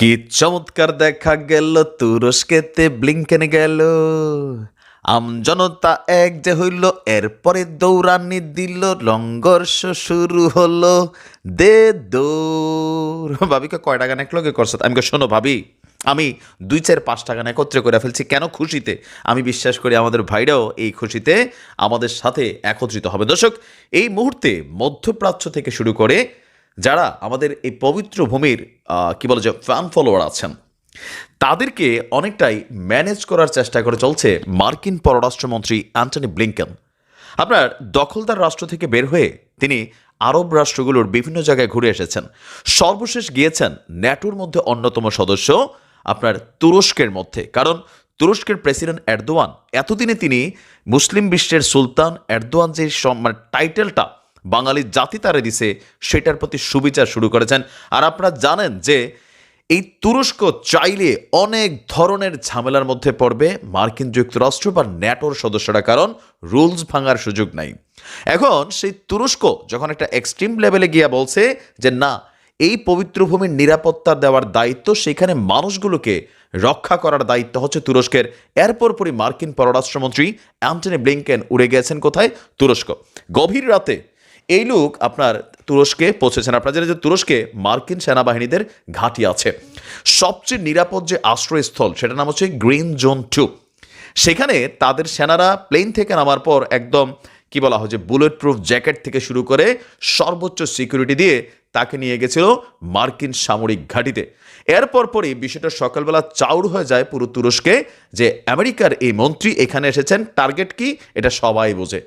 কি চমৎকার দেখা গেল তুরস্কেতে ব্লিংকেন গেল, আমজনতা এক যে হইল, এরপরে দৌড়ানি দিল, সংঘর্ষ শুরু হলো, দে দৌড়। ভাবিকে কয় টাকা একলগে করছো? আমি শোনো ভাবি, আমি 2-4-5 টাকা একত্রে করে ফেলছি। কেন? খুশিতে। আমি বিশ্বাস করি আমাদের ভাইরাও এই খুশিতে আমাদের সাথে একত্রিত হবে। দর্শক, এই মুহূর্তে মধ্যপ্রাচ্য থেকে শুরু করে যারা আমাদের এই পবিত্র ভূমির কি বলে যে ফ্যান ফলোয়ার আছেন, তাদেরকে অনেকটাই ম্যানেজ করার চেষ্টা করে চলছে মার্কিন পররাষ্ট্রমন্ত্রী অ্যান্টনি ব্লিংকেন। আপনার দখলদার রাষ্ট্র থেকে বের হয়ে তিনি আরব রাষ্ট্রগুলোর বিভিন্ন জায়গায় ঘুরে এসেছেন। সর্বশেষ গিয়েছেন ন্যাটোর মধ্যে অন্যতম সদস্য আপনার তুরস্কের মধ্যে। কারণ তুরস্কের প্রেসিডেন্ট এরদোয়ান, এতদিনে তিনি মুসলিম বিশ্বের সুলতান এরদোয়ান যে মানে টাইটেলটা বাঙালি জাতি তারে দিছে, সেটার প্রতি সুবিচার শুরু করেছেন। আর আপনারা জানেন যে এই তুরস্ক চাইলে অনেক ধরনের ঝামেলার মধ্যে পড়বে মার্কিন যুক্তরাষ্ট্র বা ন্যাটোর সদস্যরা, কারণ রুলস ভাঙার সুযোগ নাই। এখন সেই তুরস্ক যখন একটা এক্সট্রিম লেভেলে গিয়া বলছে যে না, এই পবিত্র ভূমির নিরাপত্তা দেওয়ার দায়িত্ব, সেখানে মানুষগুলোকে রক্ষা করার দায়িত্ব হচ্ছে তুরস্কের। এরপরই মার্কিন পররাষ্ট্রমন্ত্রী অ্যান্টনি ব্লিংকেন উড়ে গেছেন কোথায়? তুরস্ক। গভীর রাতে এই লোক আপনার তুরস্কে পৌঁছেছেন। আপনারা জানেন যে তুরস্কে মার্কিন সেনাবাহিনীদের ঘাঁটি আছে। সবচেয়ে নিরাপদ যে আশ্রয়স্থল, সেটার নাম হচ্ছে গ্রিন জোন 2। সেখানে তাদের সেনারা প্লেন থেকে নামার পর একদম কি বলা হয় যে বুলেট প্রুফ জ্যাকেট থেকে শুরু করে সর্বোচ্চ সিকিউরিটি দিয়ে তাকে নিয়ে গেছিল মার্কিন সামরিক ঘাঁটিতে। এরপরই বিষয়টা সকালবেলা চাউর হয়ে যায় পুরো তুরস্কে যে আমেরিকার এই মন্ত্রী এখানে এসেছেন। টার্গেট কি? এটা সবাই বোঝে।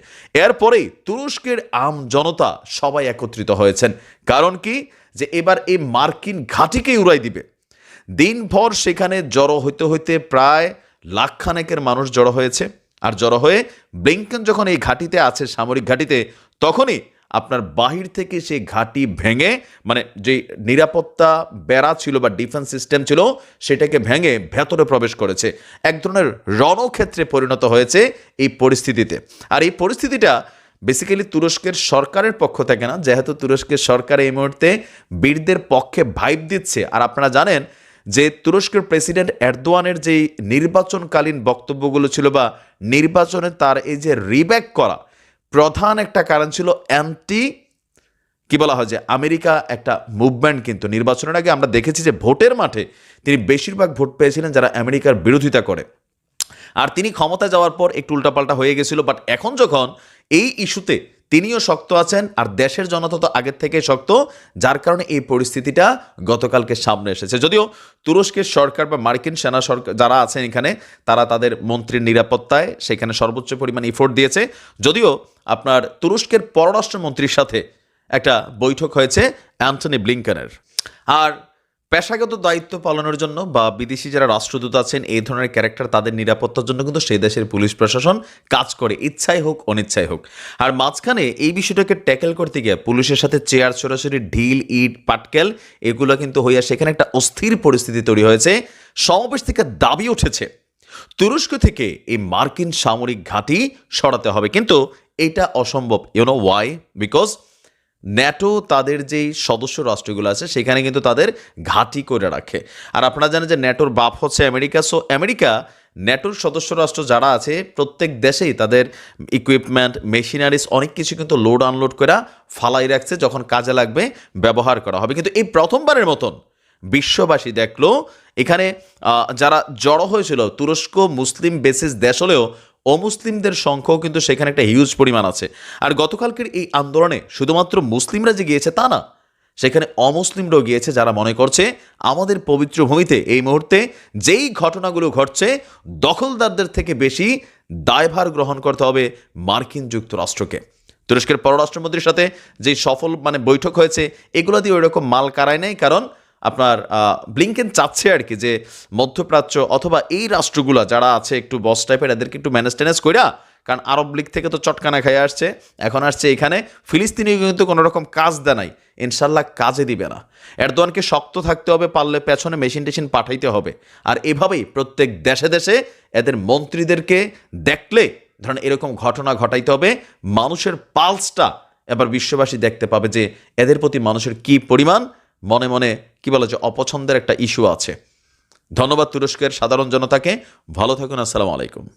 এরপরেই তুরস্কের আম জনতা সবাই একত্রিত হয়েছেন। কারণ কি? যে এবার এই মার্কিন ঘাঁটিকেই উড়াই দিবে। দিনভর সেখানে জড়ো হইতে হইতে প্রায় লাখখানেকের মানুষ জড়ো হয়েছে। আর জড়ো হয়ে ব্লিংকেন যখন এই ঘাঁটিতে আছে, সামরিক ঘাঁটিতে, তখনই আপনার বাহির থেকে সেই ঘাঁটি ভেঙে, মানে যে নিরাপত্তা বেড়া ছিল বা ডিফেন্স সিস্টেম ছিল, সেটাকে ভেঙে ভেতরে প্রবেশ করেছে। এক ধরনের রণক্ষেত্রে পরিণত হয়েছে এই পরিস্থিতিতে। আর এই পরিস্থিতিটা বেসিক্যালি তুরস্কের সরকারের পক্ষ থেকে না, যেহেতু তুরস্কের সরকার এই মুহূর্তে বীরদের পক্ষে ভাইব দিচ্ছে। আর আপনারা জানেন যে তুরস্কের প্রেসিডেন্ট এরদোয়ানের যেই নির্বাচনকালীন বক্তব্যগুলো ছিল বা নির্বাচনে তার এই যে রিব্যাক করা, প্রধান একটা কারণ ছিল অ্যান্টি কি বলা হয় যে আমেরিকা একটা মুভমেন্ট। কিন্তু নির্বাচনের আগে আমরা দেখেছি যে ভোটের মাঠে তিনি বেশিরভাগ ভোট পেয়েছিলেন যারা আমেরিকার বিরোধিতা করে। আর তিনি ক্ষমতা যাওয়ার পর একটু উল্টাপাল্টা হয়ে গেছিল, বাট এখন যখন এই ইস্যুতে তিনিও শক্ত আছেন আর দেশের জনতা তো আগের থেকে শক্ত, যার কারণে এই পরিস্থিতিটা গতকালকে সামনে এসেছে। যদিও তুরস্কের সরকার বা মার্কিন সেনা সরকার যারা আছেন এখানে, তারা তাদের মন্ত্রীর নিরাপত্তায় সেখানে সর্বোচ্চ পরিমাণ এফোর্ট দিয়েছে। যদিও আপনার তুরস্কের পররাষ্ট্রমন্ত্রীর সাথে একটা বৈঠক হয়েছে অ্যান্টনি ব্লিংকেনের। আর পেশাগত দায়িত্ব পালনের জন্য বা বিদেশি যারা রাষ্ট্রদূত আছেন, এই ধরনের ক্যারেক্টার, তাদের নিরাপত্তার জন্য কিন্তু সেই দেশের পুলিশ প্রশাসন কাজ করে, ইচ্ছাই হোক অনিচ্ছাই হোক। আর মাঝখানে এই বিষয়টাকে ট্যাকেল করতে গিয়ে পুলিশের সাথে চেয়ার ছোড়াছড়ি, ঢিল, ইট, পাটকেল, এগুলো কিন্তু হইয়া সেখানে একটা অস্থির পরিস্থিতি তৈরি হয়েছে। সমাবেশ থেকে দাবি উঠেছে তুরস্ক থেকে এই মার্কিন সামরিক ঘাঁটি সরাতে হবে, কিন্তু এটা অসম্ভব। YONO Y? বিকজ ন্যাটো তাদের যেই সদস্য রাষ্ট্রগুলো আছে সেখানে কিন্তু তাদের ঘাঁটি করে রাখে। আর আপনারা জানেন যে ন্যাটোর বাপ হচ্ছে আমেরিকা। সো আমেরিকা ন্যাটোর সদস্য রাষ্ট্র যারা আছে প্রত্যেক দেশেই তাদের ইকুইপমেন্ট, মেশিনারিজ, অনেক কিছু কিন্তু লোড আনলোড করে ফালাই রাখছে, যখন কাজে লাগবে ব্যবহার করা হবে। কিন্তু এই প্রথমবারের মতন বিশ্ববাসী দেখলো এখানে যারা জড়ো হয়েছিল, তুরস্ক মুসলিম বেসিস দেশ হলেও অমুসলিমদের সংখ্যাও কিন্তু সেখানে একটা হিউজ পরিমাণ আছে। আর গতকালকের এই আন্দোলনে শুধুমাত্র মুসলিমরা যে গিয়েছে তা না, সেখানে অমুসলিমরাও গিয়েছে, যারা মনে করছে আমাদের পবিত্র ভূমিতে এই মুহূর্তে যেই ঘটনাগুলো ঘটছে, দখলদারদের থেকে বেশি দায়ভার গ্রহণ করতে হবে মার্কিন যুক্তরাষ্ট্রকে। তুরস্কের পররাষ্ট্রমন্ত্রীর সাথে যে সফল বৈঠক হয়েছে, এগুলো দিয়ে ওইরকম মাল কারায় নেই। কারণ আপনার ব্লিংকেন চাচ্ছে আর কি যে মধ্যপ্রাচ্য অথবা এই রাষ্ট্রগুলো যারা আছে একটু বস টাইপের, এদেরকে একটু ম্যানেজ ট্যানেজ কইরা, কারণ আরব লীগ থেকে তো চটকানা খাইয়ে আসছে, এখন আসছে এখানে। ফিলিস্তিনিও কিন্তু কোনো রকম কাজ দেয় নাই, ইনশাল্লাহ কাজে দিবে না। এরদোয়ানকে শক্ত থাকতে হবে, পারলে পেছনে মেশিন টেশিন পাঠাইতে হবে। আর এভাবেই প্রত্যেক দেশে দেশে এদের মন্ত্রীদেরকে দেখলে ধরেন এরকম ঘটনা ঘটাইতে হবে। মানুষের পালসটা এবার বিশ্ববাসী দেখতে পাবে যে এদের প্রতি মানুষের কি পরিমাণ মনে মনে কি বলা যে অপছন্দের একটা ইস্যু আছে। ধন্যবাদ তুরস্কের সাধারণ জনতাকে। ভালো থাকুন। আসসালামু আলাইকুম।